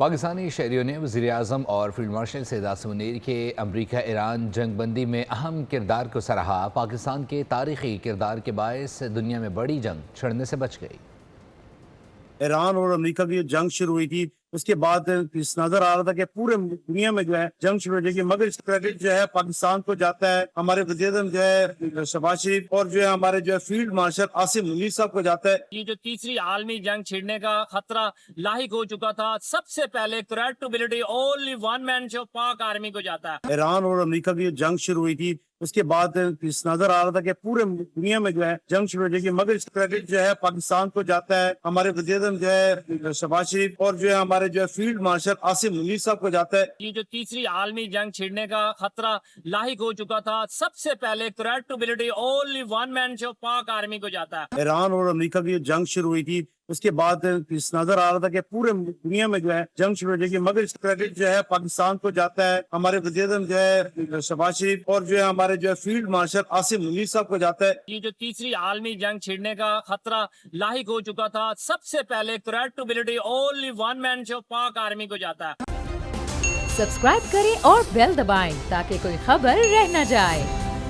پاکستانی شہریوں نے وزیراعظم اور فیلڈ مارشل سید عاصم منیر کے امریکہ ایران جنگ بندی میں اہم کردار کو سراہا۔ پاکستان کے تاریخی کردار کے باعث دنیا میں بڑی جنگ چھڑنے سے بچ گئی۔ ایران اور امریکہ کی جنگ شروع ہوئی تھی، اس کے بعد اس نظر آ رہا تھا کہ پورے دنیا میں جو ہے جنگ شروع ہو جائے گی، مگر اس کریڈٹ جو ہے پاکستان کو جاتا ہے، ہمارے وزیر اعظم جو ہے شہباز شریف اور جو ہے ہمارے جو ہے فیلڈ مارشل عاصم منیر صاحب کو جاتا ہے۔ یہ جو تیسری عالمی جنگ چھڑنے کا خطرہ لاحق ہو چکا تھا، سب سے پہلے کریڈٹیبلٹی اونلی ون مین شو پاک آرمی کو جاتا ہے۔ ایران اور امریکہ کی جنگ شروع ہوئی تھی، اس کے بعد اس نظر آ رہا تھا کہ پورے دنیا میں جو ہے جنگ شروع ہو جائے گی، مگر اس کریڈٹ جو ہے پاکستان کو جاتا ہے، ہمارے وزیر اعظم جو ہے شہباز شریف اور جو ہے ہمارے جو ہے فیلڈ مارشل عاصم منیر صاحب کو جاتا ہے۔ یہ جو تیسری عالمی جنگ چھڑنے کا خطرہ لاحق ہو چکا تھا، سب سے پہلے کریڈٹیبلٹی اونلی ون مین شو پاک آرمی کو جاتا ہے۔ ایران اور امریکہ کی جنگ شروع ہوئی تھی، اس کے بعد اس نظر آ رہا تھا کہ پورے دنیا میں جو ہے جنگ شروع ہو جائے گی، مگر اس کریڈٹ جو ہے پاکستان کو جاتا ہے، ہمارے وزیر اعظم جو ہے شہباز شریف اور جو ہے ہمارے جو ہے فیلڈ مارشل عاصم منیر صاحب کو جاتا ہے۔ یہ جو تیسری عالمی جنگ چھڑنے کا خطرہ لاحق ہو چکا تھا، سب سے پہلے کریڈٹیبلٹی اونلی ون مین شو پاک آرمی کو جاتا ہے۔ سبسکرائب کریں اور بیل دبائیں تاکہ کوئی خبر رہ نہ جائے۔